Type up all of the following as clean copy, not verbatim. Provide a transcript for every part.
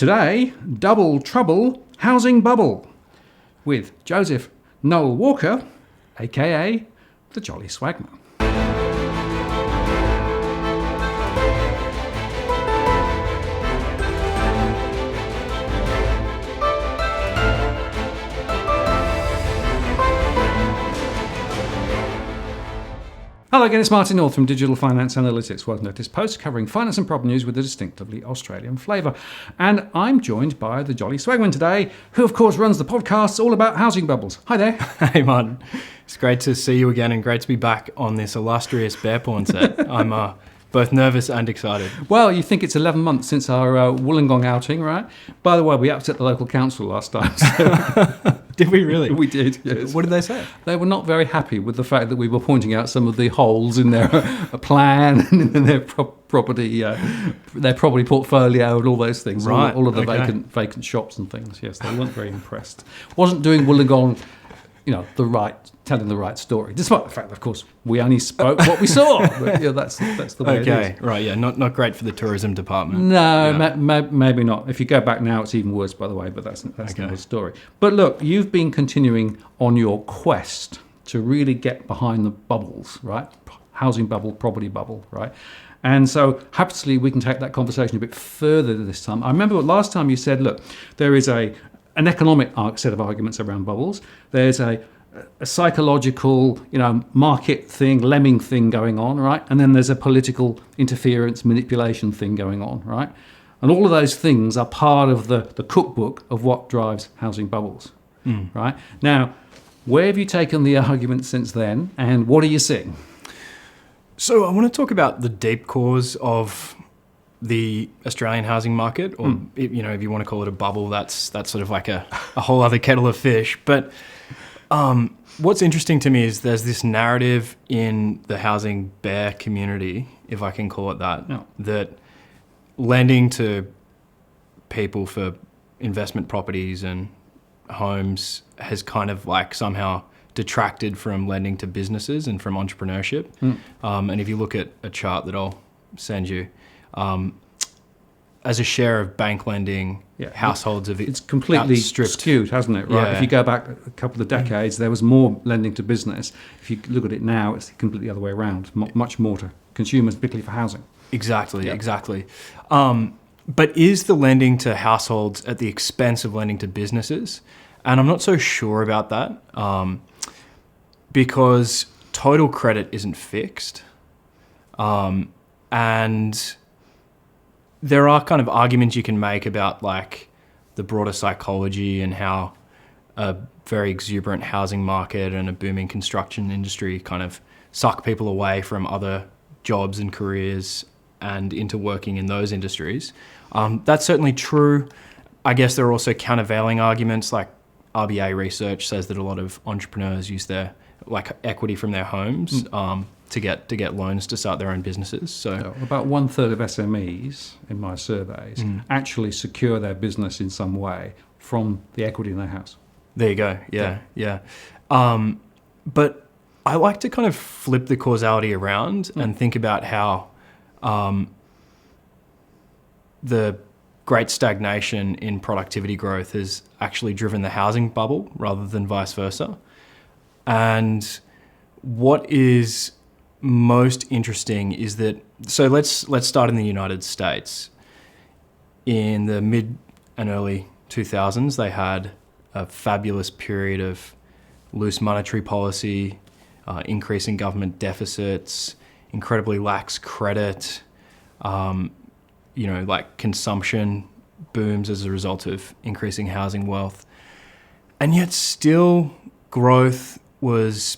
Today, double trouble housing bubble with Joseph Noel Walker, aka the Jolly Swagman. Hello again, it's Martin North from Digital Finance Analytics, World Notice Post, covering finance and prop news with a distinctively Australian flavour. And I'm joined by the Jolly Swagman today, who of course runs the podcasts all about housing bubbles. Hi there. Hey Martin, it's great to see you again and great to be back on this illustrious bear porn set. I'm both nervous and excited. Well, you think it's 11 months since our Wollongong outing, right? By the way, we upset the local council last time. So Did we really? we did, yes. What did they say? They were not very happy with the fact that we were pointing out some of the holes in their plan and in their property portfolio and all those things. Right, All of the okay. vacant shops and things. Yes, they weren't very impressed. Wasn't doing Wollongong, telling the right story, despite the fact that, of course, we only spoke what we saw. But, that's the way it Okay, is. right, yeah, not great for the tourism department. No, Yeah. maybe not. If you go back now, it's even worse, by the way, but that's another story. But look, you've been continuing on your quest to really get behind the bubbles, right? Housing bubble, property bubble, right? And so, happily, we can take that conversation a bit further this time. I remember last time you said, look, there is an economic set of arguments around bubbles. There's a psychological, market thing, lemming thing going on, right? And then there's a political interference, manipulation thing going on, right? And all of those things are part of the cookbook of what drives housing bubbles, right? Now, where have you taken the argument since then, and what are you seeing? So I want to talk about the deep cause of the Australian housing market, or if you want to call it a bubble, that's sort of like a whole other kettle of fish. But what's interesting to me is there's this narrative in the housing bear community, if I can call it that, that lending to people for investment properties and homes has kind of like somehow detracted from lending to businesses and from entrepreneurship. And if you look at a chart that I'll send you, as a share of bank lending, households have it's completely outstripped. skewed, hasn't it? Right. Yeah. If you go back a couple of decades, there was more lending to business. If you look at it now, it's completely the other way around. Much more to consumers, particularly for housing. Exactly. But is the lending to households at the expense of lending to businesses? And I'm not so sure about that, because total credit isn't fixed, and there are kind of arguments you can make about like the broader psychology and how a very exuberant housing market and a booming construction industry kind of suck people away from other jobs and careers and into working in those industries. That's certainly true. I guess there are also countervailing arguments, like RBA research says that a lot of entrepreneurs use their equity from their homes to get loans to start their own businesses. So about 1/3 of SMEs in my surveys actually secure their business in some way from the equity in their house. There you go. Yeah. But I like to kind of flip the causality around and think about how the great stagnation in productivity growth has actually driven the housing bubble rather than vice versa. And what is most interesting is that, so let's start in the United States. In the mid and early 2000s, they had a fabulous period of loose monetary policy, increasing government deficits, incredibly lax credit, consumption booms as a result of increasing housing wealth. And yet still growth was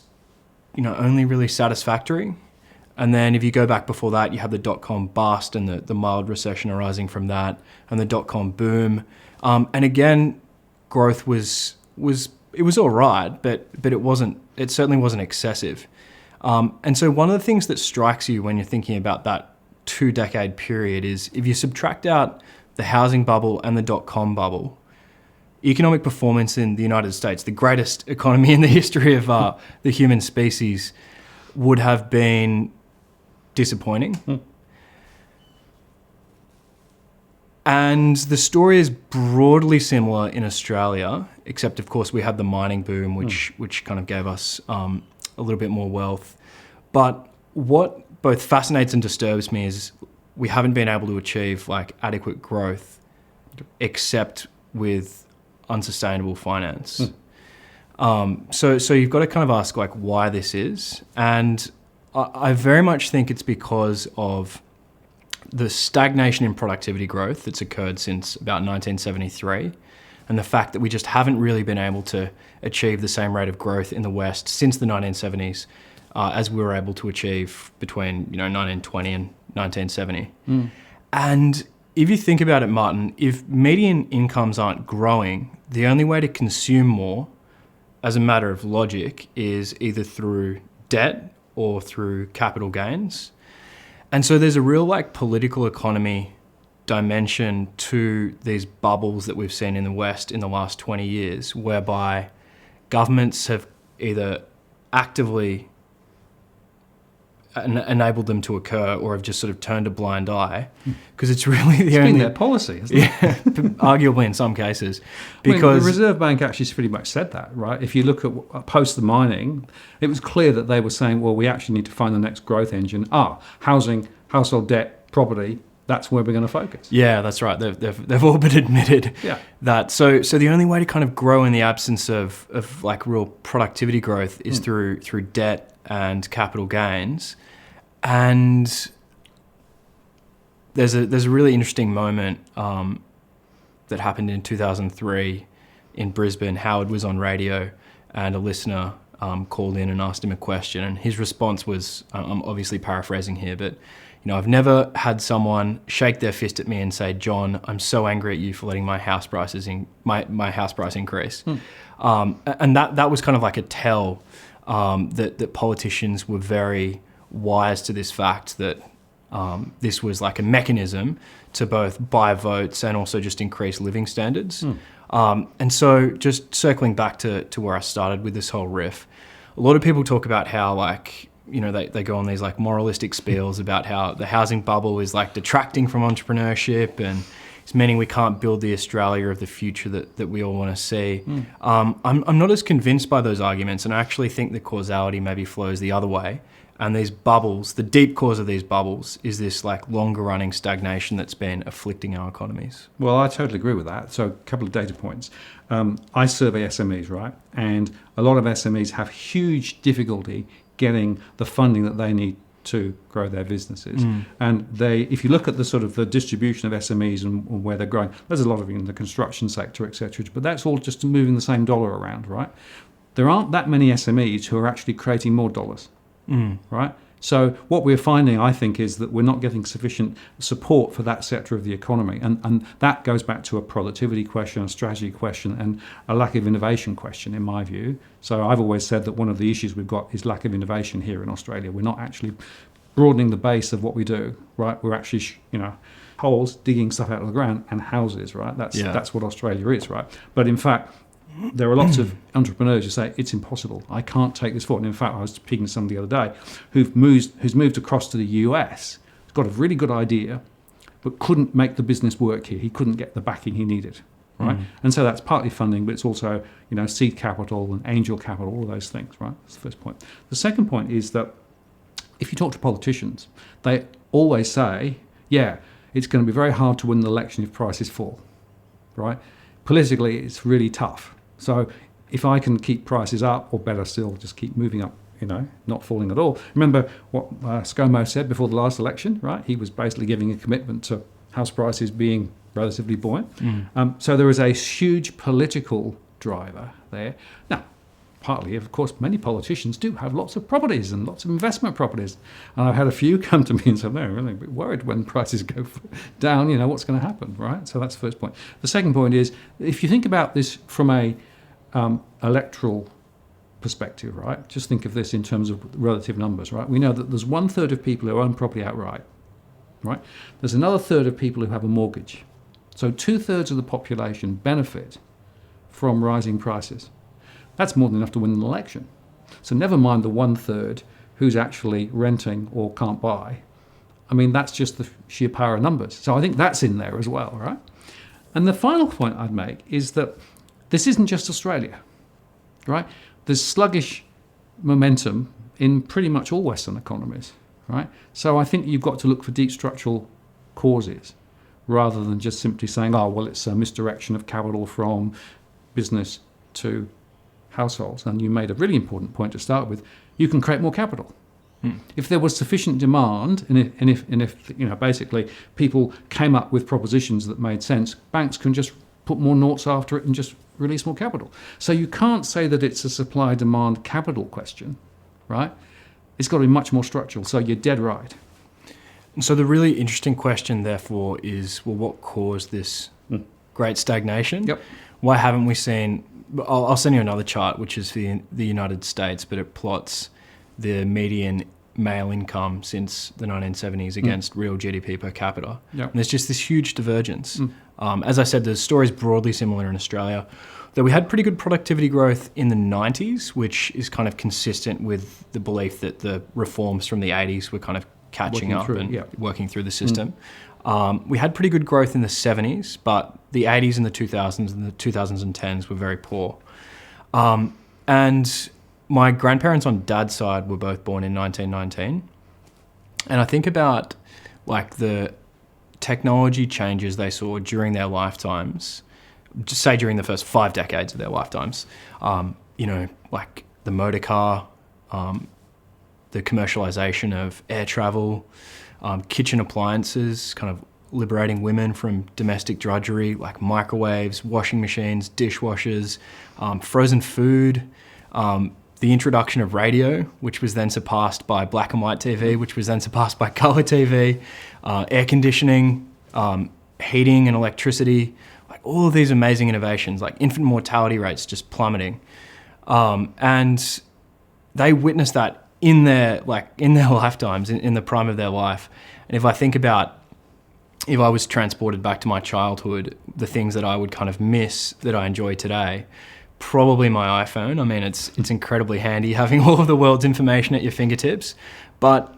only really satisfactory. And then if you go back before that, you have the dot-com bust and the mild recession arising from that, and the dot-com boom. And again, growth was all right, but it certainly wasn't excessive. And so one of the things that strikes you when you're thinking about that 2-decade period is if you subtract out the housing bubble and the dot-com bubble, economic performance in the United States, the greatest economy in the history of the human species, would have been disappointing. And the story is broadly similar in Australia, except of course we had the mining boom, which kind of gave us a little bit more wealth. But what both fascinates and disturbs me is we haven't been able to achieve like adequate growth, except with unsustainable finance. So you've got to kind of ask like why this is, and I very much think it's because of the stagnation in productivity growth that's occurred since about 1973, and the fact that we just haven't really been able to achieve the same rate of growth in the West since the 1970s as we were able to achieve between 1920 and 1970. And if you think about it, Martin, if median incomes aren't growing, the only way to consume more, as a matter of logic, is either through debt or through capital gains. And so there's a real like political economy dimension to these bubbles that we've seen in the West in the last 20 years, whereby governments have either actively enabled them to occur or have just sort of turned a blind eye, because it's really the only... It's been their policy, isn't it? Yeah, arguably in some cases. Because the Reserve Bank actually pretty much said that, right? If you look at post the mining, it was clear that they were saying, well, we actually need to find the next growth engine. Housing, household debt, property, that's where we're going to focus. Yeah, that's right. They've all but admitted that. So the only way to kind of grow in the absence of like real productivity growth is through debt and capital gains. And there's a really interesting moment that happened in 2003 in Brisbane. Howard was on radio, and a listener called in and asked him a question, and his response was, I'm obviously paraphrasing here, but I've never had someone shake their fist at me and say, "John, I'm so angry at you for letting my house prices my house price increase." And that was kind of like a tell that politicians were very wise to this fact that this was like a mechanism to both buy votes and also just increase living standards. And so just circling back to where I started with this whole riff, a lot of people talk about how like, they go on these like moralistic spiels about how the housing bubble is like detracting from entrepreneurship and it's meaning we can't build the Australia of the future that we all want to see. I'm not as convinced by those arguments, and I actually think the causality maybe flows the other way. And these bubbles, the deep cause of these bubbles is this like longer running stagnation that's been afflicting our economies. Well, I totally agree with that. So a couple of data points. I survey SMEs, right? And a lot of SMEs have huge difficulty getting the funding that they need to grow their businesses. And if you look at the sort of the distribution of SMEs and where they're growing, there's a lot of it in the construction sector, etc. But that's all just moving the same dollar around, right? There aren't that many SMEs who are actually creating more dollars. Right? So what we're finding, I think, is that we're not getting sufficient support for that sector of the economy. And that goes back to a productivity question, a strategy question, and a lack of innovation question, in my view. So I've always said that one of the issues we've got is lack of innovation here in Australia. We're not actually broadening the base of what we do, right? We're actually, holes, digging stuff out of the ground, and houses, right? That's what Australia is, right? But in fact, there are lots of entrepreneurs who say it's impossible. I can't take this forward. And in fact, I was speaking to somebody the other day who's moved across to the US, got a really good idea, but couldn't make the business work here. He couldn't get the backing he needed, right? And so that's partly funding, but it's also seed capital and angel capital, all of those things, right? That's the first point. The second point is that if you talk to politicians, they always say, it's going to be very hard to win the election if prices fall, right? Politically, it's really tough. So if I can keep prices up, or better still, just keep moving up, not falling at all. Remember what ScoMo said before the last election, right? He was basically giving a commitment to house prices being relatively buoyant. So there is a huge political driver there. Now, partly, of course, many politicians do have lots of properties and lots of investment properties. And I've had a few come to me and said, no, I'm really a bit worried when prices go down, what's going to happen, right? So that's the first point. The second point is, if you think about this from a electoral perspective, right? Just think of this in terms of relative numbers, right? We know that there's 1/3 of people who own property outright, right? There's another third of people who have a mortgage. So 2/3 of the population benefit from rising prices. That's more than enough to win an election. So never mind the 1/3 who's actually renting or can't buy. I mean, that's just the sheer power of numbers. So I think that's in there as well, right? And the final point I'd make is that this isn't just Australia, right? There's sluggish momentum in pretty much all Western economies, right? So I think you've got to look for deep structural causes rather than just simply saying, oh, well, it's a misdirection of capital from business to households. And you made a really important point to start with. You can create more capital. If there was sufficient demand, and if basically people came up with propositions that made sense, banks can just put more noughts after it and just release more capital. So you can't say that it's a supply-demand capital question, right? It's got to be much more structural. So you're dead right. And so the really interesting question, therefore, is, well, what caused this great stagnation? Yep. Why haven't we seen... I'll send you another chart, which is the United States, but it plots the median male income since the 1970s against real GDP per capita. Yep. And there's just this huge divergence. As I said, the story's broadly similar in Australia, though we had pretty good productivity growth in the 90s, which is kind of consistent with the belief that the reforms from the 80s were kind of catching up and working through the system. We had pretty good growth in the 70s, but the 80s and the 2000s and the 2010s were very poor. And my grandparents on dad's side were both born in 1919. And I think about like the technology changes they saw during their lifetimes, just say during the first 5 decades of their lifetimes, like the motor car, the commercialization of air travel, kitchen appliances, kind of liberating women from domestic drudgery, like microwaves, washing machines, dishwashers, frozen food, the introduction of radio, which was then surpassed by black and white TV, which was then surpassed by color TV, air conditioning, heating and electricity, like all of these amazing innovations, like infant mortality rates just plummeting. And they witnessed that in their lifetimes, in the prime of their life. And if I think about if I was transported back to my childhood, the things that I would kind of miss that I enjoy today, probably my iPhone. I mean, it's incredibly handy having all of the world's information at your fingertips, but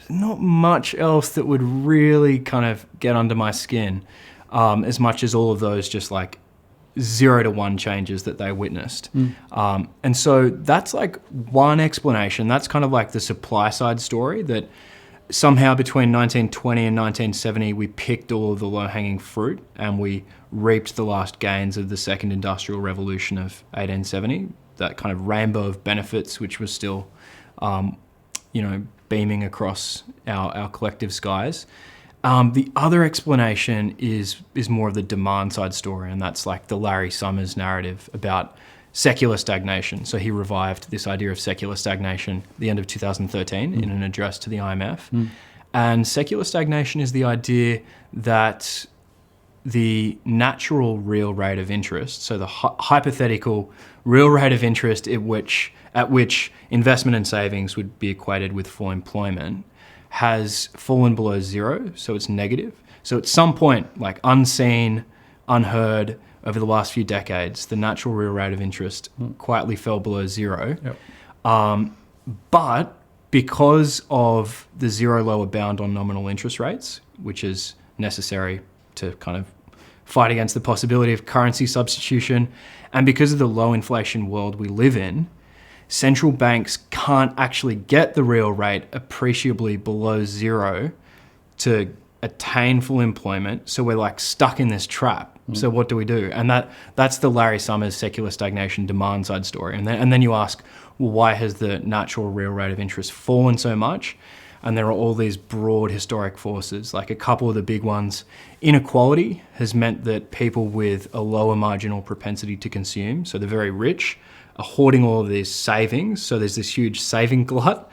not much else that would really kind of get under my skin, as much as all of those just like 0 to 1 changes that they witnessed. And so that's like one explanation. That's kind of like the supply side story, that somehow between 1920 and 1970, we picked all of the low-hanging fruit and we reaped the last gains of the second industrial revolution of 1870, that kind of rainbow of benefits, which was still, beaming across our collective skies. The other explanation is more of the demand side story, and that's like the Larry Summers narrative about secular stagnation. So he revived this idea of secular stagnation at the end of 2013 in an address to the IMF. And secular stagnation is the idea that the natural real rate of interest, so the hypothetical real rate of interest at which investment and savings would be equated with full employment, has fallen below 0, so it's negative. So at some point, like unseen, unheard, over the last few decades, the natural real rate of interest quietly fell below 0. But because of the 0 lower bound on nominal interest rates, which is necessary to kind of fight against the possibility of currency substitution, and because of the low inflation world we live in, central banks can't actually get the real rate appreciably below 0 to attain full employment. So we're like stuck in this trap. So what do we do? And that's the Larry Summers secular stagnation demand side story. And then you ask, well, why has the natural real rate of interest fallen so much? And there are all these broad historic forces, like a couple of the big ones. Inequality has meant that people with a lower marginal propensity to consume, so the very rich, are hoarding all of these savings. So there's this huge saving glut,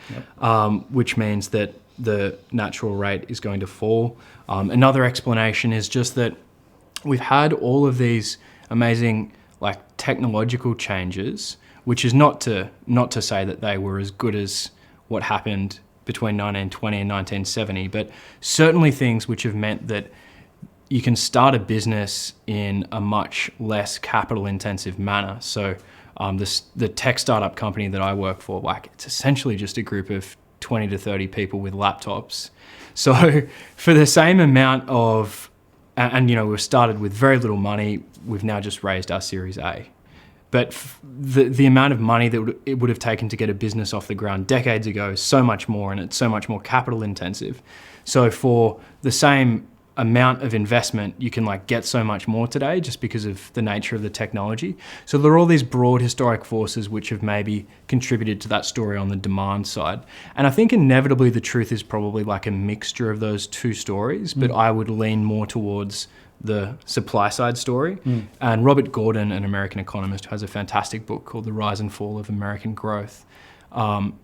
which means that the natural rate is going to fall. Another explanation is just that we've had all of these amazing like technological changes, which is not to say that they were as good as what happened between 1920 and 1970, but certainly things which have meant that you can start a business in a much less capital intensive manner. So the tech startup company that I work for, like it's essentially just a group of 20 to 30 people with laptops So for the same amount of, and we've started with very little money, we've now just raised our Series A. But the amount of money that it would have taken to get a business off the ground decades ago is so much more, and it's so much more capital intensive. So for the same amount of investment, you can get so much more today just because of the nature of the technology. So there are all these broad historic forces which have maybe contributed to that story on the demand side. And I think inevitably the truth is probably a mixture of those two stories, but I would lean more towards the supply side story. And Robert Gordon, an American economist who has a fantastic book called The Rise and Fall of American Growth,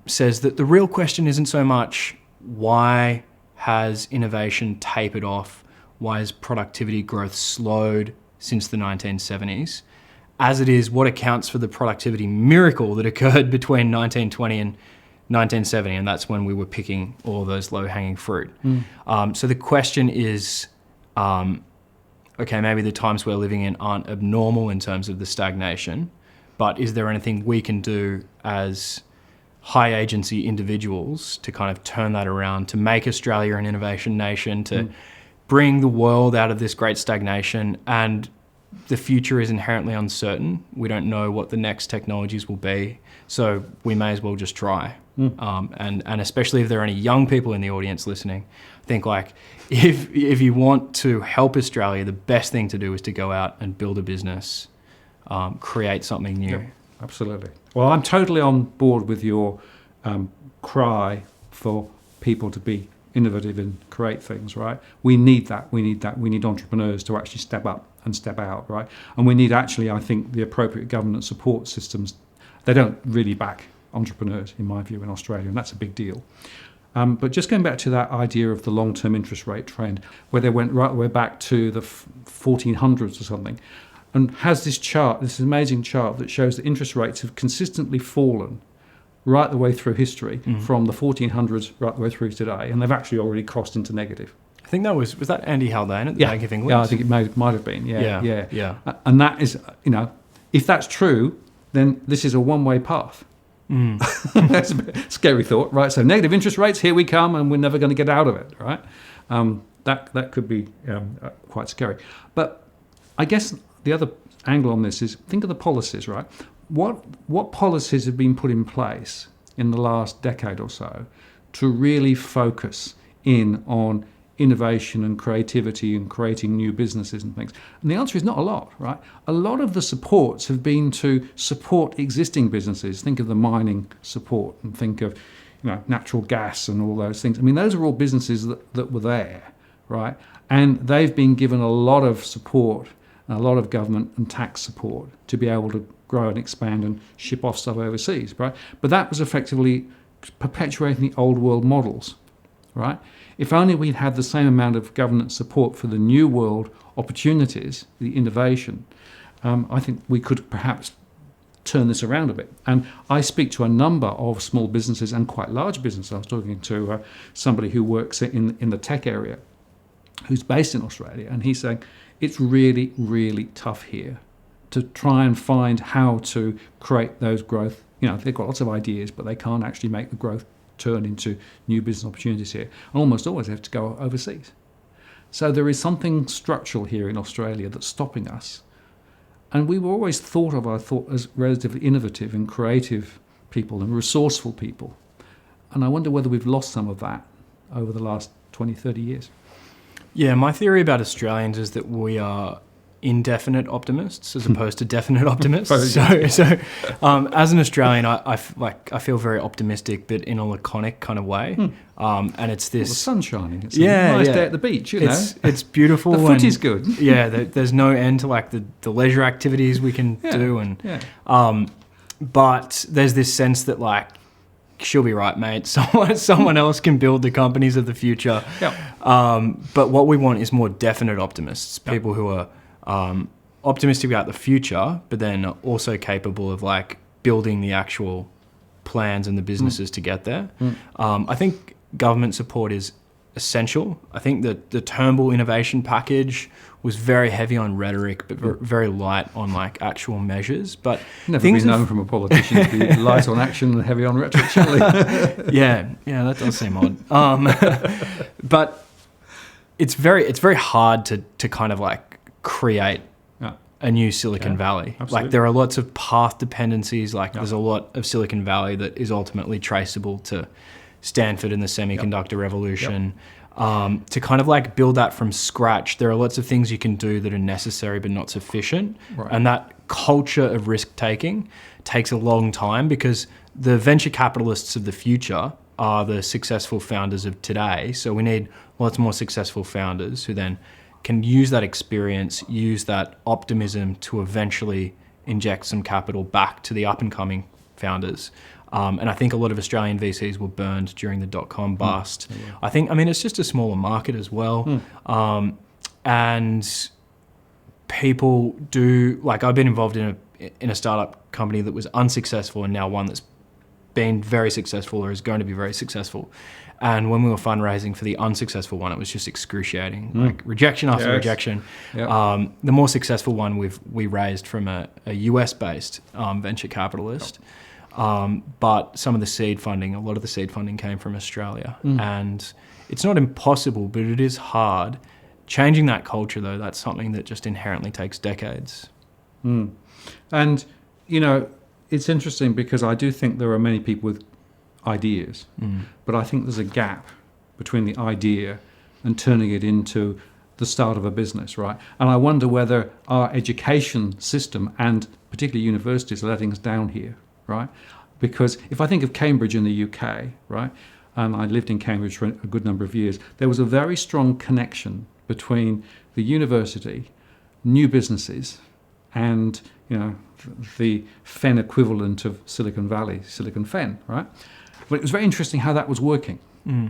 says that the real question isn't so much why has innovation tapered off, why has productivity growth slowed since the 1970s, as it is what accounts for the productivity miracle that occurred between 1920 and 1970, and that's when we were picking all those low-hanging fruit. So the question is, okay, maybe the times we're living in aren't abnormal in terms of the stagnation, but is there anything we can do as high agency individuals to kind of turn that around, to make Australia an innovation nation, to bring the world out of this great stagnation? And the future is inherently uncertain. We don't know what the next technologies will be, so we may as well just try. And especially if there are any young people in the audience listening, I think if you want to help Australia, the best thing to do is to go out and build a business, create something new. Yep, absolutely. Well, I'm totally on board with your cry for people to be innovative and create things, right? We need that. We need entrepreneurs to actually step up and step out, right? And we need actually, I think, the appropriate government support systems. They don't really back entrepreneurs, in my view, in Australia, and that's a big deal. But just going back to that idea of the long-term interest rate trend, where they went right the way back to the 1400s or something, and has this chart, this amazing chart that shows that interest rates have consistently fallen right the way through history, from the 1400s right the way through today, and they've actually already crossed into negative. I think that was that Andy Haldane at the Bank of England? Yeah, I think it might have been. Yeah. And that is, if that's true, then this is a one-way path. That's a scary thought, right? So negative interest rates, here we come, and we're never going to get out of it, right? That could be quite scary. But I guess the other angle on this is, think of the policies, right? What policies have been put in place in the last decade or so to really focus in on innovation and creativity and creating new businesses and things? And the answer is not a lot, right? A lot of the supports have been to support existing businesses. Think of the mining support, and think of natural gas and all those things. I mean, those are all businesses that were there, right? And they've been given a lot of support, a lot of government and tax support to be able to grow and expand and ship off stuff overseas, right? But that was effectively perpetuating the old world models, right? If only we'd had the same amount of government support for the new world opportunities, the innovation, I think we could perhaps turn this around a bit. And I speak to a number of small businesses and quite large businesses. I was talking to somebody who works in the tech area, who's based in Australia, and he's saying it's really, really tough here to try and find how to create those growth. They've got lots of ideas, but they can't actually make the growth turn into new business opportunities here. And almost always have to go overseas. So there is something structural here in Australia that's stopping us. And we were always thought of, as relatively innovative and creative people and resourceful people. And I wonder whether we've lost some of that over the last 20, 30 years. Yeah, my theory about Australians is that we are indefinite optimists as opposed to definite optimists. So as an Australian, I feel very optimistic, but in a laconic kind of way. And it's this... Well, the sun's shining. It's a nice day at the beach, It's beautiful. The footy's good. There's no end to the leisure activities we can do. And but there's this sense that she'll be right, mate. Someone else can build the companies of the future. But what we want is more definite optimists, people who are optimistic about the future, but then also capable of building the actual plans and the businesses to get there. I think government support is essential. I think that the Turnbull innovation package was very heavy on rhetoric, but very light on like actual measures. But Never been known from a politician to be light on action and heavy on rhetoric, surely. yeah, that does seem odd. But it's very hard to kind of like create a new Silicon Valley. Absolutely. Like there are lots of path dependencies. Like there's a lot of Silicon Valley that is ultimately traceable to Stanford and the semiconductor revolution. To kind of like build that from scratch, there are lots of things you can do that are necessary but not sufficient. Right. And that culture of risk taking takes a long time, because the venture capitalists of the future are the successful founders of today. So we need lots more successful founders who then can use that experience, use that optimism to eventually inject some capital back to the up and coming founders. And I think a lot of Australian VCs were burned during the dot-com bust. I mean, it's just a smaller market as well. And people do, like I've been involved in a startup company that was unsuccessful, and now one that's been very successful or is going to be very successful. And when we were fundraising for the unsuccessful one, it was just excruciating, like rejection after rejection. The more successful one we raised from a US-based venture capitalist. But some of the seed funding, a lot of the seed funding came from Australia. And it's not impossible, but it is hard. Changing that culture, though, that's something that just inherently takes decades. And, you know, it's interesting because I do think there are many people with ideas, but I think there's a gap between the idea and turning it into the start of a business, right? And I wonder whether our education system and particularly universities are letting us down here, right? Because if I think of Cambridge in the UK, right, and I lived in Cambridge for a good number of years, there was a very strong connection between the university, new businesses, and, you know, the Fen equivalent of Silicon Valley, Silicon Fen, right? But it was very interesting how that was working.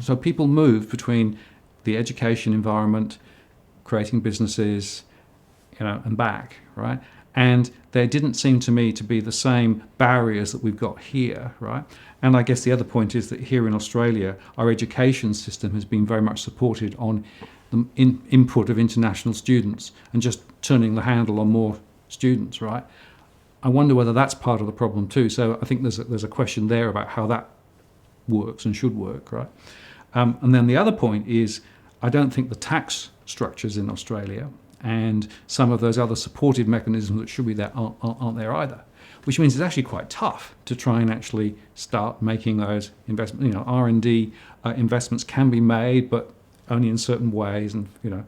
So people moved between the education environment, creating businesses, you know, and back, right? And there didn't seem to me to be the same barriers that we've got here, right? And I guess the other point is that here in Australia, our education system has been very much supported on the input of international students and just turning the handle on more students, right? I wonder whether that's part of the problem too. So I think there's a question there about how that works and should work, right? And then the other point is, I don't think the tax structures in Australia and some of those other supportive mechanisms that should be there aren't there either, which means it's actually quite tough to try and actually start making those investments. You know, R&D investments can be made, but only in certain ways, and you know,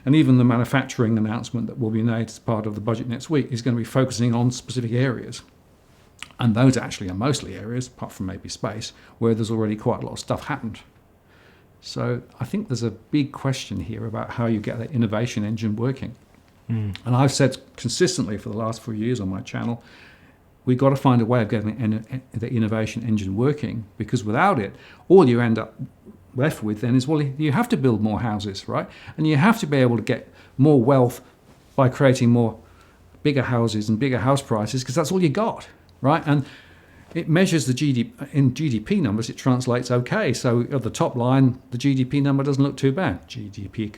and even the manufacturing announcement that will be made as part of the budget next week is going to be focusing on specific areas, and those actually are mostly areas, apart from maybe space, where there's already quite a lot of stuff happened. So I think there's a big question here about how you get that innovation engine working. And I've said consistently for the last 4 years on my channel, we've got to find a way of getting the innovation engine working, because without it, all you end up left with then is, well, you have to build more houses, right? And you have to be able to get more wealth by creating more bigger houses and bigger house prices, because that's all you got, right? And it measures the GDP. In GDP numbers, it translates okay. So at the top line, the GDP number doesn't look too bad. GDP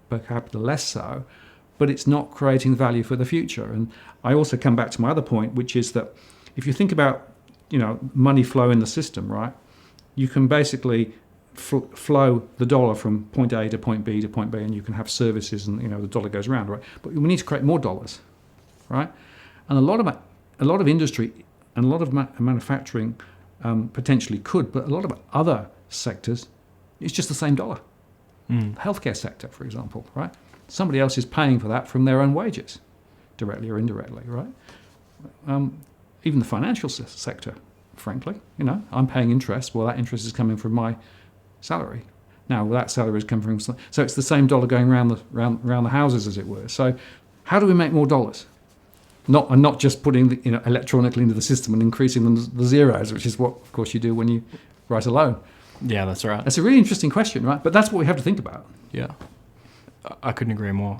per capita less so, but it's not creating value for the future. And I also come back to my other point, which is that if you think about, you know, money flow in the system, right? You can basically flow the dollar from point A to point B to point B, and you can have services, and you know the dollar goes around, right? But we need to create more dollars, right? And a lot of industry and a lot of manufacturing potentially could, but a lot of other sectors, it's just the same dollar. The healthcare sector, for example, right? Somebody else is paying for that from their own wages, directly or indirectly, right? Even the financial sector, frankly, you know, I'm paying interest. Well, that interest is coming from my salary. Now, that salary is coming from, so it's the same dollar going around the houses, as it were. So, how do we make more dollars? Not just putting the, you know, electronically into the system and increasing the zeros, which is what, of course, you do when you write a loan. Yeah, that's right. That's a really interesting question, right? But that's what we have to think about. Yeah, I couldn't agree more.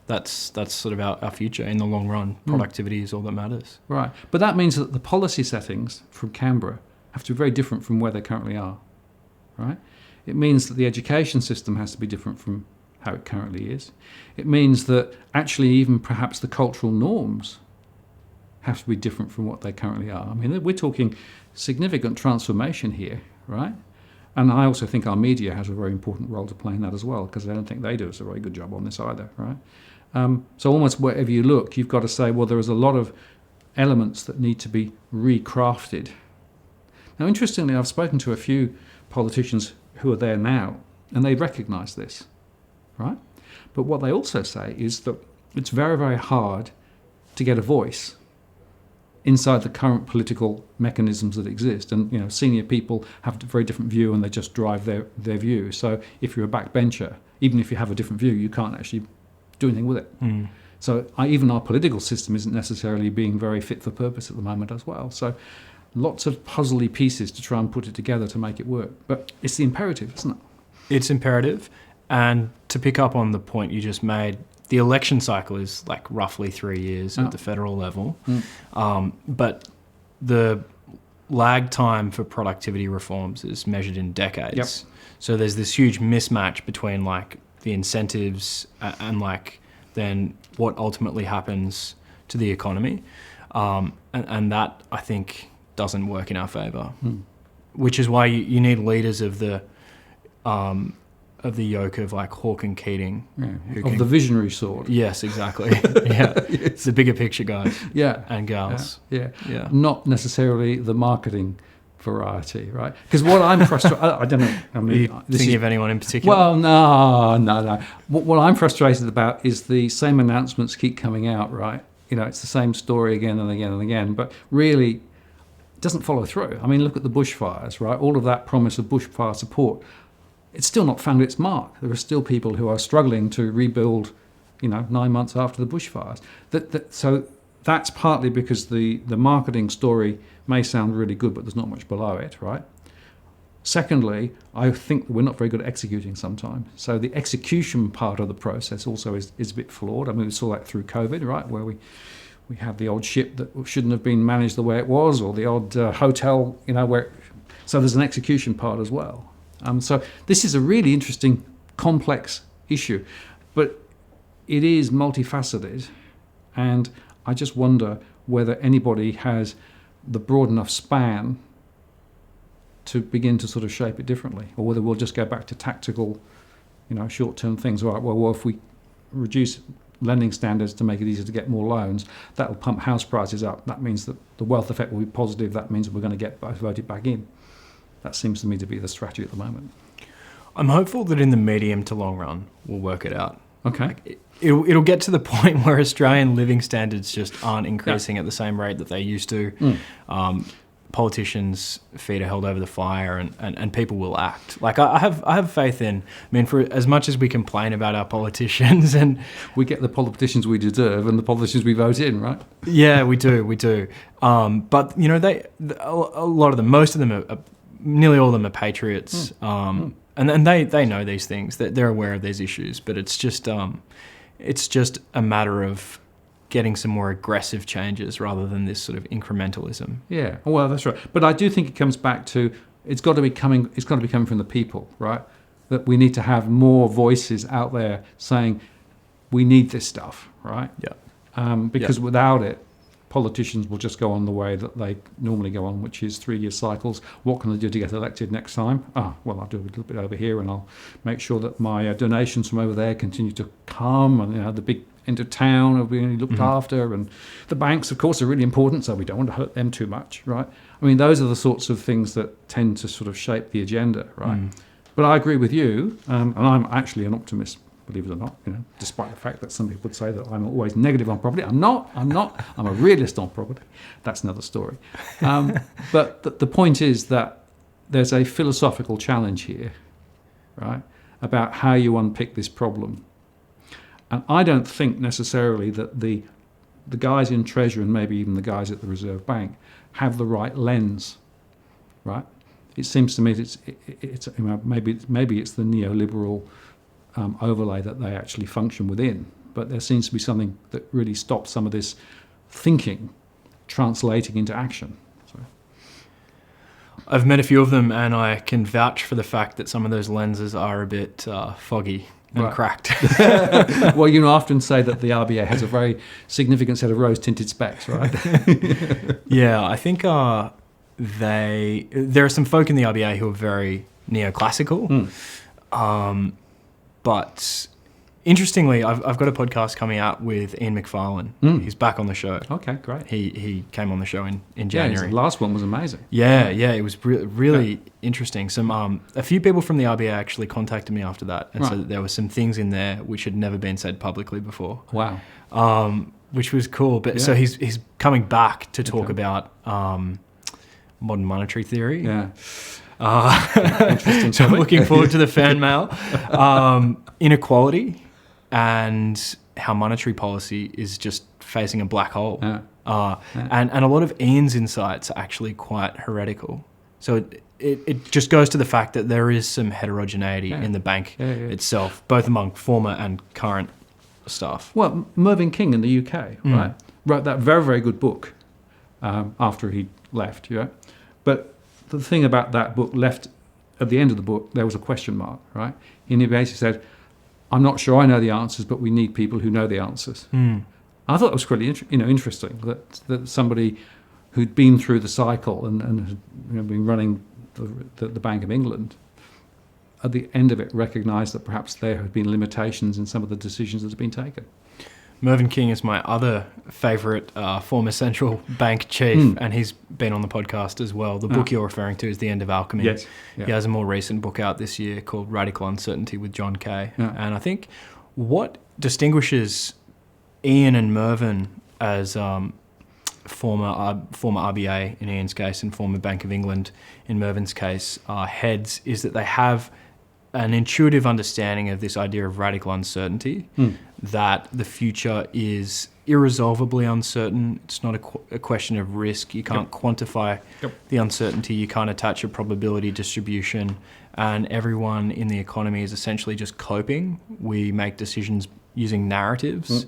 That's sort of our future in the long run. Productivity is all that matters. Right. But that means that the policy settings from Canberra have to be very different from where they currently are. Right? It means that the education system has to be different from how it currently is. It means that actually even perhaps the cultural norms have to be different from what they currently are. I mean, we're talking significant transformation here, right? And I also think our media has a very important role to play in that as well, because I don't think they do a very good job on this either, right? So almost wherever you look, you've got to say, well, there is a lot of elements that need to be recrafted. Now, interestingly, I've spoken to a few politicians who are there now, and they recognise this, right? But what they also say is that it's very, very hard to get a voice inside the current political mechanisms that exist. And, you know, senior people have a very different view and they just drive their view. So if you're a backbencher, even if you have a different view, you can't actually do anything with it. So even our political system isn't necessarily being very fit for purpose at the moment as well. So lots of puzzly pieces to try and put it together to make it work. But it's the imperative, isn't it? It's imperative. And to pick up on the point you just made, the election cycle is like roughly 3 years at the federal level. But the lag time for productivity reforms is measured in decades. Yep. So there's this huge mismatch between like the incentives and like then what ultimately happens to the economy. And that, I think, doesn't work in our favour. Which is why you need leaders of the yoke of like Hawke and Keating. The visionary sort. Yes, exactly. Yeah. It's the bigger picture guys. Yeah. And gals. Yeah. Yeah. Not necessarily the marketing variety, right? Because what I'm frustrated... I don't know. I mean, Are you thinking of anyone in particular? Well, no. What I'm frustrated about is the same announcements keep coming out, right? You know, it's the same story again and again and again, but really it doesn't follow through. I mean, look at the bushfires, right? All of that promise of bushfire support, it's still not found its mark. There are still people who are struggling to rebuild, 9 months after the bushfires. So that's partly because the marketing story may sound really good, but there's not much below it, right? Secondly, I think that we're not very good at executing sometimes. So the execution part of the process also is a bit flawed. I mean, we saw that through COVID, right, where we had the odd ship that shouldn't have been managed the way it was, or the odd hotel, so there's an execution part as well. So this is a really interesting, complex issue, but it is multifaceted, and I just wonder whether anybody has the broad enough span to begin to sort of shape it differently, or whether we'll just go back to tactical, short-term things. All right, well, if we reduce lending standards to make it easier to get more loans, that'll pump house prices up. That means that the wealth effect will be positive. That means we're going to get voted back in. That seems to me to be the strategy at the moment. I'm hopeful that in the medium to long run, we'll work it out. Okay. It'll get to the point where Australian living standards just aren't increasing at the same rate that they used to. Politicians' feet are held over the fire, and people will act. Like I have faith in. I mean, for as much as we complain about our politicians, and we get the politicians we deserve and the politicians we vote in, right? Yeah, we do. But a lot of them, most of them are nearly all of them are patriots, and they know these things. They're aware of these issues, but it's just a matter of getting some more aggressive changes rather than this sort of incrementalism. Yeah, well, that's right. But I do think it comes back to it's got to be coming from the people, right? That we need to have more voices out there saying we need this stuff, right? Yeah. Because without it, politicians will just go on the way that they normally go on, which is 3-year cycles. What can I do to get elected next time? Well, I'll do a little bit over here, and I'll make sure that my donations from over there continue to come, and the big end of town are being looked after, and the banks, of course, are really important, so we don't want to hurt them too much, right? I mean, those are the sorts of things that tend to sort of shape the agenda, right? But I agree with you, and I'm actually an optimist, believe it or not, despite the fact that some people would say that I'm always negative on property. I'm not. I'm a realist on property. That's another story. But the point is that there's a philosophical challenge here, right, about how you unpick this problem. And I don't think necessarily that the guys in Treasury and maybe even the guys at the Reserve Bank have the right lens, right? It seems to me it's maybe it's the neoliberal overlay that they actually function within, but there seems to be something that really stops some of this thinking translating into action. So. I've met a few of them, and I can vouch for the fact that some of those lenses are a bit foggy and cracked. Well, you often say that the RBA has a very significant set of rose-tinted specs, right? Yeah, I think there are some folk in the RBA who are very neoclassical. But interestingly, I've got a podcast coming out with Ian McFarlane. He's back on the show. Okay, great. He came on the show in January. The last one was amazing. Yeah, it was really interesting. A few people from the RBA actually contacted me after that and said that there were some things in there which had never been said publicly before. Wow. Which was cool. But so he's coming back to talk about modern monetary theory. Yeah. Interesting. So I'm looking forward to the fan mail. Inequality and how monetary policy is just facing a black hole. And a lot of Ian's insights are actually quite heretical. So it just goes to the fact that there is some heterogeneity in the bank itself, both among former and current staff. Well, Mervyn King in the UK, right, wrote that very, very good book after he left, But the thing about that book, left at the end of the book, there was a question mark, right? And he basically said, I'm not sure I know the answers, but we need people who know the answers. I thought it was really interesting that somebody who'd been through the cycle and had been running the Bank of England, at the end of it recognised that perhaps there had been limitations in some of the decisions that had been taken. Mervyn King is my other favourite former central bank chief, and he's been on the podcast as well. The book you're referring to is The End of Alchemy. Yes. Yeah. He has a more recent book out this year called Radical Uncertainty with John Kay. And I think what distinguishes Ian and Mervyn as former RBA in Ian's case and former Bank of England in Mervyn's case heads is that they have an intuitive understanding of this idea of radical uncertainty, that the future is irresolvably uncertain. It's not a question of risk. You can't quantify the uncertainty. You can't attach a probability distribution. And everyone in the economy is essentially just coping. We make decisions using narratives.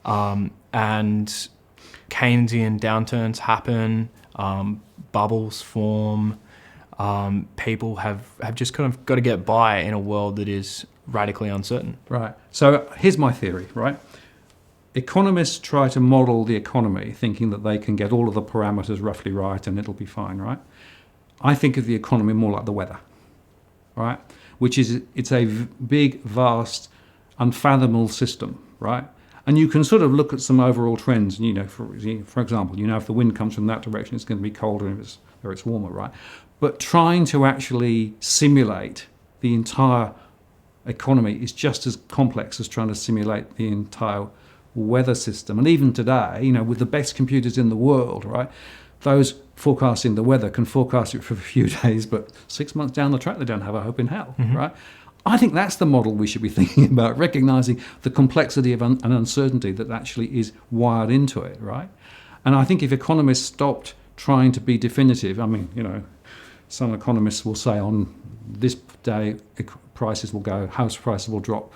And Keynesian downturns happen. Bubbles form. People have just kind of got to get by in a world that is radically uncertain. Right. So here's my theory, right? Economists try to model the economy thinking that they can get all of the parameters roughly right and it'll be fine, right? I think of the economy more like the weather, right? Which is, it's a big, vast, unfathomable system, right? And you can sort of look at some overall trends, and for example, if the wind comes from that direction, it's going to be colder, and if it's warmer, right? But trying to actually simulate the entire economy is just as complex as trying to simulate the entire weather system. And even today, with the best computers in the world, right, those forecasting the weather can forecast it for a few days, but 6 months down the track, they don't have a hope in hell, right? I think that's the model we should be thinking about, recognizing the complexity of an uncertainty that actually is wired into it, right? And I think if economists stopped trying to be definitive, some economists will say on this day prices will go, house prices will drop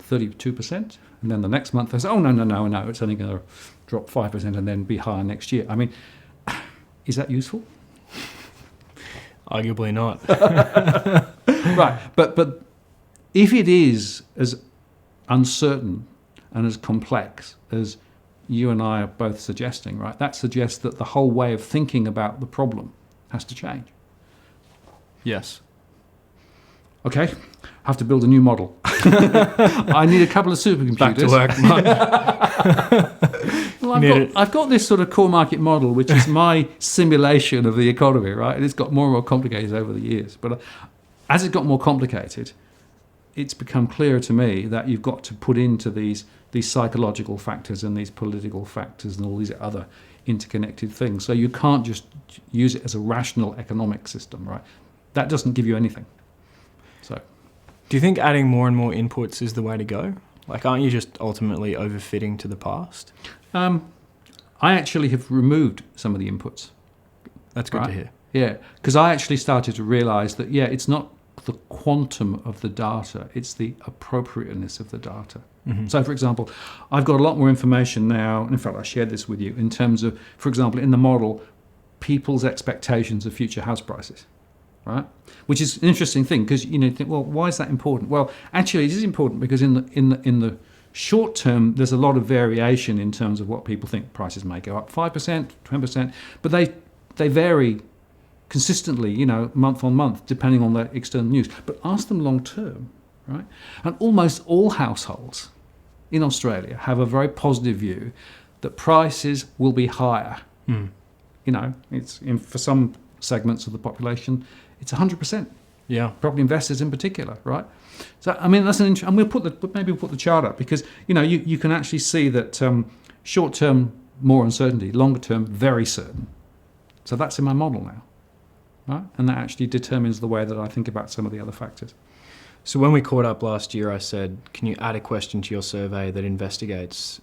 32%, and then the next month they say, oh, no, it's only going to drop 5% and then be higher next year. I mean, is that useful? Arguably not. Right, but if it is as uncertain and as complex as you and I are both suggesting, right, that suggests that the whole way of thinking about the problem has to change. Yes. Okay, I have to build a new model. I need a couple of supercomputers. Back to work. Well, I've got this sort of core market model, which is my simulation of the economy, right? And it's got more and more complicated over the years. But as it got more complicated, it's become clearer to me that you've got to put into these psychological factors and these political factors and all these other interconnected things. So you can't just use it as a rational economic system, right? That doesn't give you anything. So, do you think adding more and more inputs is the way to go? Like, aren't you just ultimately overfitting to the past? I actually have removed some of the inputs. That's good to hear. Yeah, because I actually started to realise that, it's not the quantum of the data, it's the appropriateness of the data. So, for example, I've got a lot more information now, and in fact I shared this with you, in terms of, for example, in the model, people's expectations of future house prices. right? Which is an interesting thing because you think, well, why is that important? Well, actually, it is important because in the short term, there's a lot of variation in terms of what people think prices may go up 5%, 10%, but they vary consistently, month on month, depending on the external news. But ask them long term, right? And almost all households in Australia have a very positive view that prices will be higher. It's for some segments of the population, it's 100%. Yeah. Property investors in particular, right? So I mean that's and we'll put the chart up because you can actually see that short term more uncertainty, longer term very certain. So that's in my model now, right? And that actually determines the way that I think about some of the other factors. So when we caught up last year, I said, can you add a question to your survey that investigates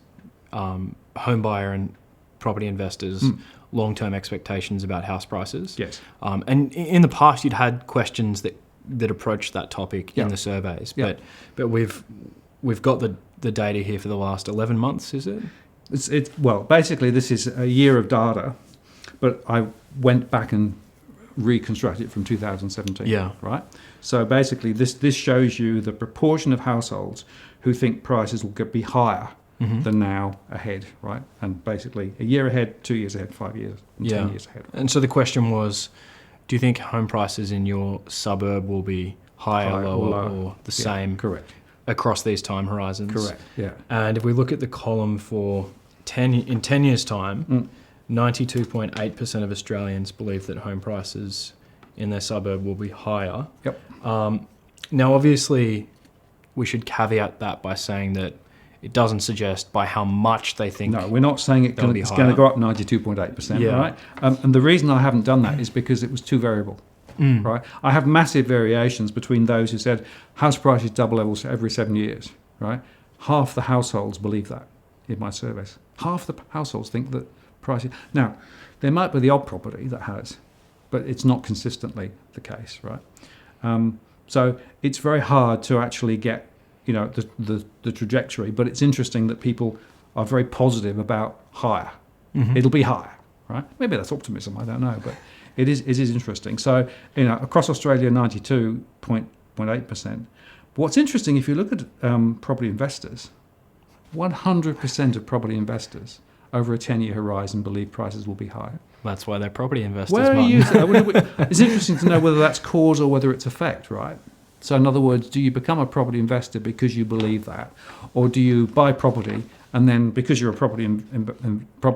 home buyer and property investors' long-term expectations about house prices? Yes. And in the past, you'd had questions that approached that topic in the surveys, but we've got the data here for the last 11 months, is it? Well, basically this is a year of data, but I went back and reconstructed it from 2017. Yeah. Right. So basically, this shows you the proportion of households who think prices will be higher than now ahead, right? And basically, a year ahead, 2 years ahead, 5 years, and 10 years ahead. And so the question was, do you think home prices in your suburb will be higher, lower, or the same? Correct. Across these time horizons? Correct. Yeah. And if we look at the column for 10 years' time, 92.8% of Australians believe that home prices in their suburb will be higher. Yep. Now, obviously, we should caveat that by saying that it doesn't suggest by how much they think. No, we're not saying it's going to go up 92.8%, right? And the reason I haven't done that is because it was too variable, right? I have massive variations between those who said house prices double levels every 7 years, right? Half the households believe that in my surveys. Half the households think that prices. Now, there might be the odd property that has, but it's not consistently the case, right? So it's very hard to actually get, the trajectory. But it's interesting that people are very positive about higher. It'll be higher, right? Maybe that's optimism. I don't know, but it is interesting. So across Australia, 92.8%. What's interesting, if you look at property investors, 100% of property investors over a 10-year horizon believe prices will be higher. That's why they're property investors. It's interesting to know whether that's cause or whether it's effect, right? So in other words, do you become a property investor because you believe that? Or do you buy property and then because you're a property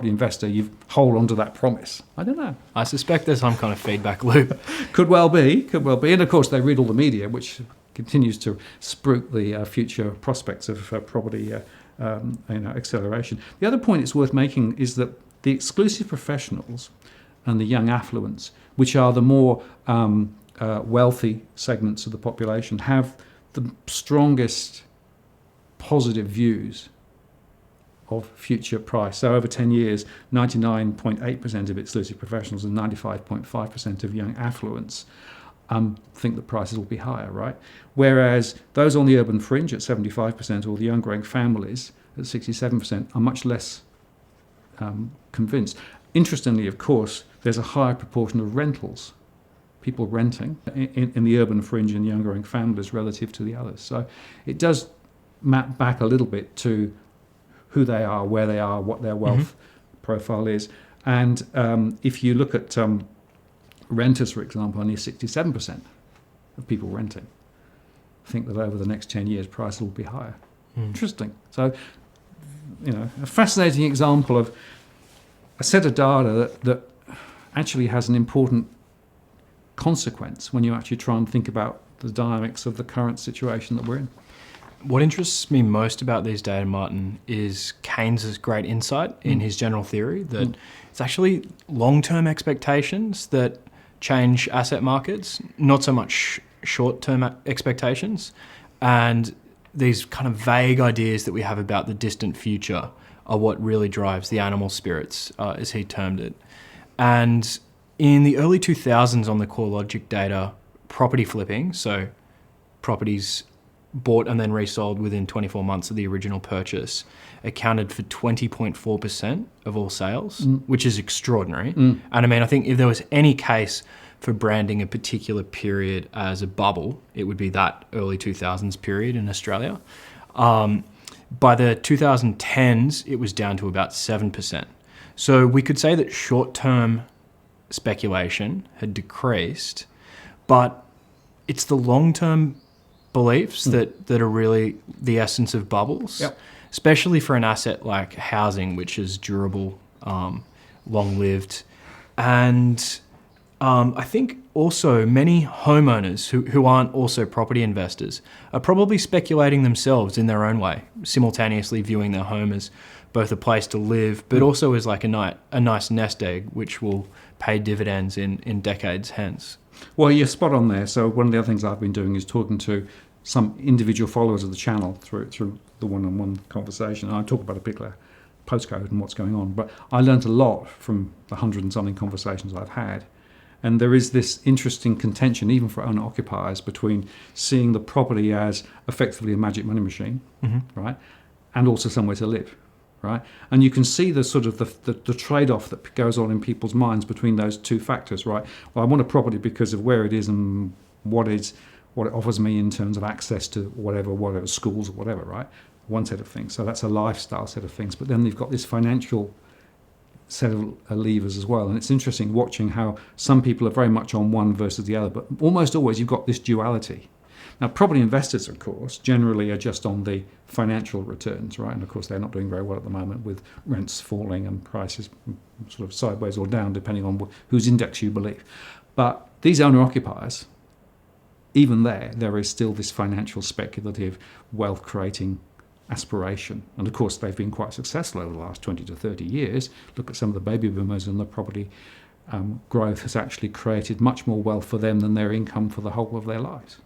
investor, you hold on to that promise? I don't know. I suspect there's some kind of feedback loop. Could well be. And of course, they read all the media, which continues to spruik the future prospects of property acceleration. The other point it's worth making is that the exclusive professionals and the young affluents, which are the more wealthy segments of the population, have the strongest positive views of future price. So over 10 years, 99.8% of exclusive professionals and 95.5% of young affluents think that prices will be higher, right? Whereas those on the urban fringe at 75% or the young growing families at 67% are much less convinced. Interestingly, of course, there's a higher proportion of rentals, people renting in the urban fringe and young growing families relative to the others. So it does map back a little bit to who they are, where they are, what their wealth profile is. And if you look at renters, for example, only 67% of people renting think that over the next 10 years prices will be higher. Interesting. So, a fascinating example of a set of data that actually has an important consequence when you actually try and think about the dynamics of the current situation that we're in. What interests me most about these data, Martin, is Keynes's great insight in his general theory that it's actually long-term expectations that change asset markets, not so much short-term expectations. And these kind of vague ideas that we have about the distant future are what really drives the animal spirits, as he termed it. And in the early 2000s on the CoreLogic data, property flipping, so properties bought and then resold within 24 months of the original purchase, accounted for 20.4% of all sales, which is extraordinary. And I mean, I think if there was any case for branding a particular period as a bubble, it would be that early 2000s period in Australia. By the 2010s, it was down to about 7%. So we could say that short-term speculation had decreased, but it's the long-term beliefs that are really the essence of bubbles, especially for an asset like housing, which is durable, long-lived. And I think also many homeowners who aren't also property investors are probably speculating themselves in their own way, simultaneously viewing their home as both a place to live, but also as like a nice nest egg, which will pay dividends in decades hence. Well, you're spot on there. So one of the other things I've been doing is talking to some individual followers of the channel through the one-on-one conversation. I talk about a particular postcode and what's going on, but I learned a lot from the 100 and something conversations I've had. And there is this interesting contention, even for owner-occupiers, between seeing the property as effectively a magic money machine, right, and also somewhere to live, right? And you can see the sort of the trade-off that goes on in people's minds between those two factors, right? Well, I want a property because of where it is and what it offers me in terms of access to whatever schools or whatever, right? One set of things. So that's a lifestyle set of things. But then you've got this financial set of levers as well. And it's interesting watching how some people are very much on one versus the other, but almost always you've got this duality. Now, property investors, of course, generally are just on the financial returns, right? And of course, they're not doing very well at the moment with rents falling and prices sort of sideways or down, depending on whose index you believe. But these owner-occupiers, even there is still this financial speculative wealth-creating aspiration. And of course, they've been quite successful over the last 20 to 30 years. Look at some of the baby boomers, and the property growth has actually created much more wealth for them than their income for the whole of their lives.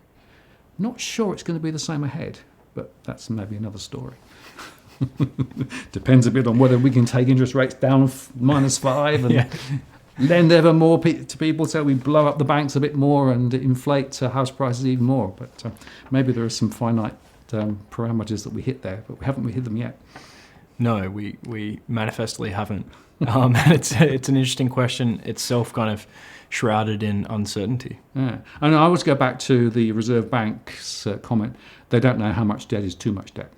Not sure it's going to be the same ahead, but that's maybe another story. Depends a bit on whether we can take interest rates down -5 and lend ever more to people, so we blow up the banks a bit more and inflate house prices even more. But maybe there are some finite parameters that we hit there, but we haven't hit them yet. No, we manifestly haven't. It's an interesting question itself, kind of shrouded in uncertainty. Yeah. And I always go back to the Reserve Bank's comment, they don't know how much debt is too much debt.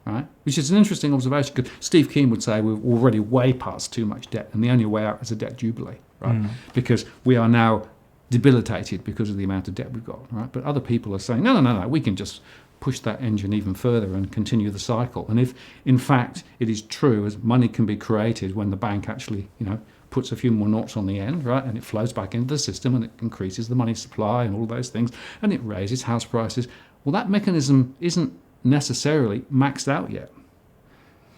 Right? Which is an interesting observation, because Steve Keen would say we're already way past too much debt, and the only way out is a debt jubilee, right? Because we are now debilitated because of the amount of debt we've got, right? But other people are saying, no, we can just push that engine even further and continue the cycle. And if, in fact, it is true, as money can be created when the bank actually, puts a few more noughts on the end, right, and it flows back into the system and it increases the money supply and all those things, and it raises house prices. Well, that mechanism isn't necessarily maxed out yet.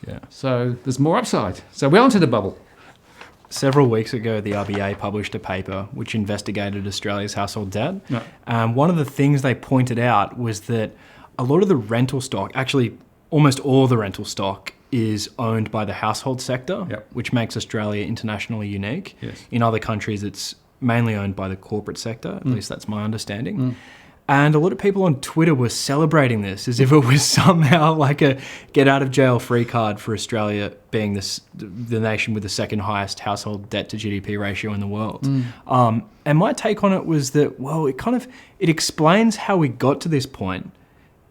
Yeah. So there's more upside. So we aren't in a bubble. Several weeks ago, the RBA published a paper which investigated Australia's household debt. No. One of the things they pointed out was that a lot of the rental stock, actually almost all the rental stock, is owned by the household sector, which makes Australia internationally unique. Yes. In other countries, it's mainly owned by the corporate sector. At least that's my understanding. And a lot of people on Twitter were celebrating this as if it was somehow like a get-out-of-jail-free card for Australia being the nation with the second highest household debt to GDP ratio in the world. And my take on it was that, well, it explains how we got to this point,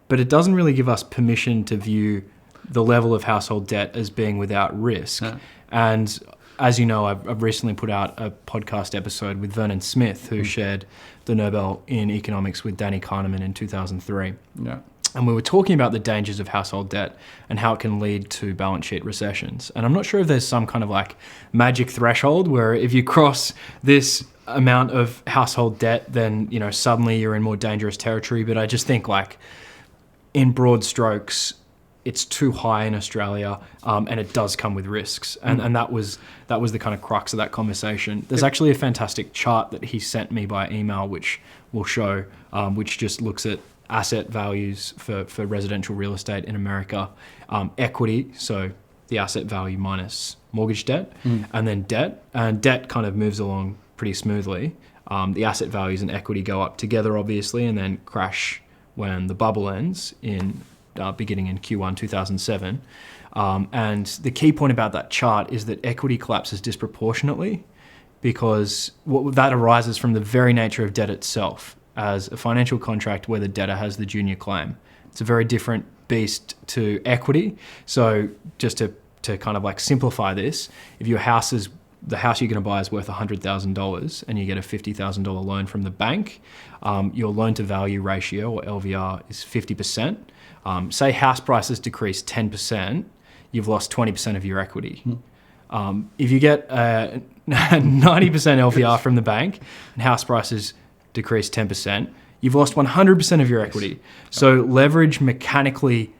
but it doesn't really give us permission to view the level of household debt as being without risk. No. And as you know, I've recently put out a podcast episode with Vernon Smith, who shared the Nobel in economics with Danny Kahneman in 2003. Yeah. And we were talking about the dangers of household debt and how it can lead to balance sheet recessions. And I'm not sure if there's some kind of like magic threshold where if you cross this amount of household debt, then, suddenly you're in more dangerous territory. But I just think like in broad strokes, it's too high in Australia, and it does come with risks. And that was the kind of crux of that conversation. There's actually a fantastic chart that he sent me by email, which will show, which just looks at asset values for residential real estate in America, equity, so the asset value minus mortgage debt, and then debt. And debt kind of moves along pretty smoothly. The asset values and equity go up together, obviously, and then crash when the bubble ends beginning in Q1 2007. And the key point about that chart is that equity collapses disproportionately because that arises from the very nature of debt itself as a financial contract where the debtor has the junior claim. It's a very different beast to equity. So just to kind of like simplify this, if the house you're going to buy is worth $100,000 and you get a $50,000 loan from the bank, your loan to value ratio, or LVR, is 50%. Say house prices decrease 10%, you've lost 20% of your equity. If you get a 90% LVR from the bank and house prices decrease 10%, you've lost 100% of your equity. So leverage mechanically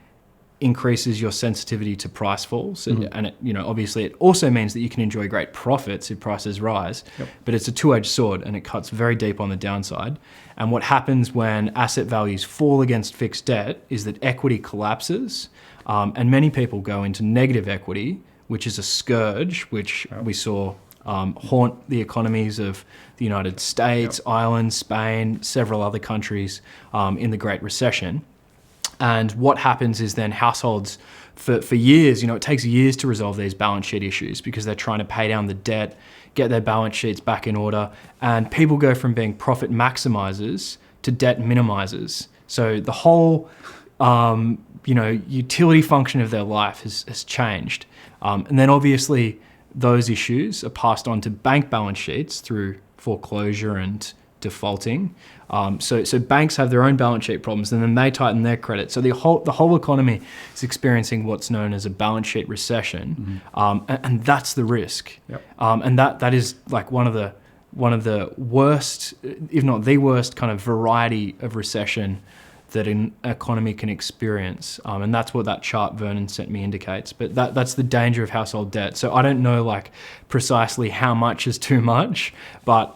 increases your sensitivity to price falls, and it, obviously it also means that you can enjoy great profits if prices rise. But it's a two-edged sword, and it cuts very deep on the downside. And what happens when asset values fall against fixed debt is that equity collapses, and many people go into negative equity, which is a scourge, which we saw haunt the economies of the United States, Ireland, Spain, several other countries in the Great Recession. And what happens is then households, for years, it takes years to resolve these balance sheet issues because they're trying to pay down the debt, get their balance sheets back in order. And people go from being profit maximizers to debt minimizers. So the whole, utility function of their life has changed. And then obviously those issues are passed on to bank balance sheets through foreclosure and defaulting. So banks have their own balance sheet problems, and then they tighten their credit. So the whole economy is experiencing what's known as a balance sheet recession, and that's the risk. And that is like one of the worst, if not the worst, kind of variety of recession that an economy can experience. And that's what that chart Vernon sent me indicates. But that's the danger of household debt. So I don't know like precisely how much is too much, but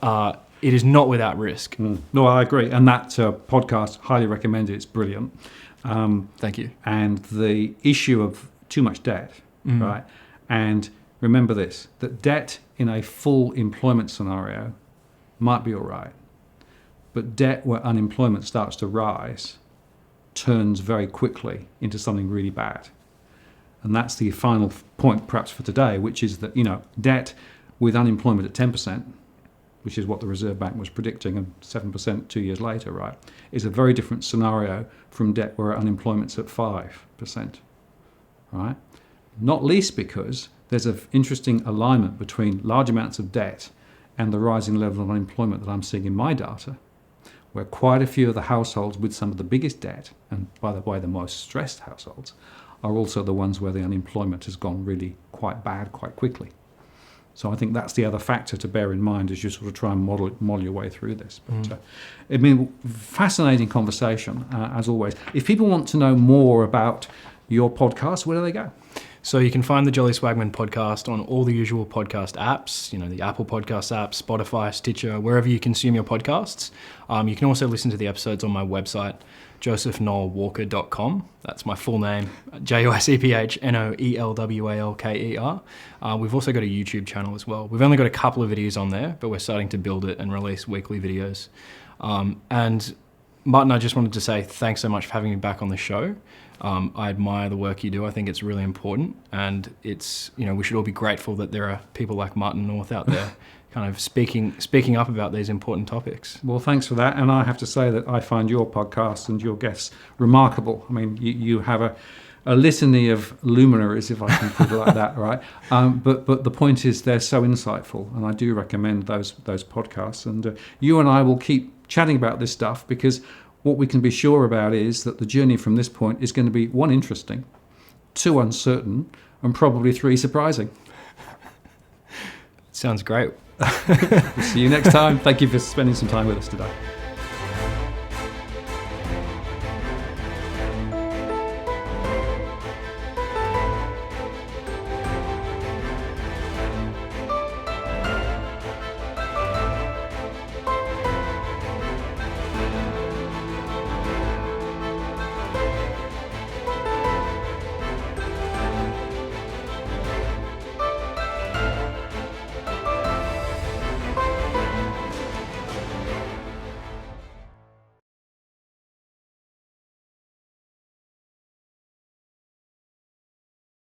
it is not without risk. No, I agree. And that podcast, highly recommended. It's brilliant. Thank you. And the issue of too much debt, right? And remember this, that debt in a full employment scenario might be all right. But debt where unemployment starts to rise turns very quickly into something really bad. And that's the final point perhaps for today, which is that, debt with unemployment at 10%, which is what the Reserve Bank was predicting, and 7% 2 years later, right, is a very different scenario from debt where unemployment's at 5%, right? Not least because there's an interesting alignment between large amounts of debt and the rising level of unemployment that I'm seeing in my data, where quite a few of the households with some of the biggest debt, and by the way, the most stressed households, are also the ones where the unemployment has gone really quite bad quite quickly. So I think that's the other factor to bear in mind as you sort of try and model your way through this. But fascinating conversation, as always. If people want to know more about your podcast, where do they go? So you can find the Jolly Swagman podcast on all the usual podcast apps, the Apple Podcast app, Spotify, Stitcher, wherever you consume your podcasts. You can also listen to the episodes on my website, josephnoelwalker.com. That's my full name, JosephNoelwalker. We've also got a YouTube channel as well. We've only got a couple of videos on there, but we're starting to build it and release weekly videos. And Martin, I just wanted to say thanks so much for having me back on the show. I admire the work you do. I think it's really important, and it's, we should all be grateful that there are people like Martin North out there kind of speaking up about these important topics. Well, thanks for that. And I have to say that I find your podcast and your guests remarkable. I mean, you have a litany of luminaries, if I can put it like that, right? But the point is they're so insightful, and I do recommend those podcasts. And you and I will keep chatting about this stuff, because what we can be sure about is that the journey from this point is going to be 1, interesting, 2, uncertain, and probably 3, surprising. Sounds great. We'll see you next time. Thank you for spending some time with us today.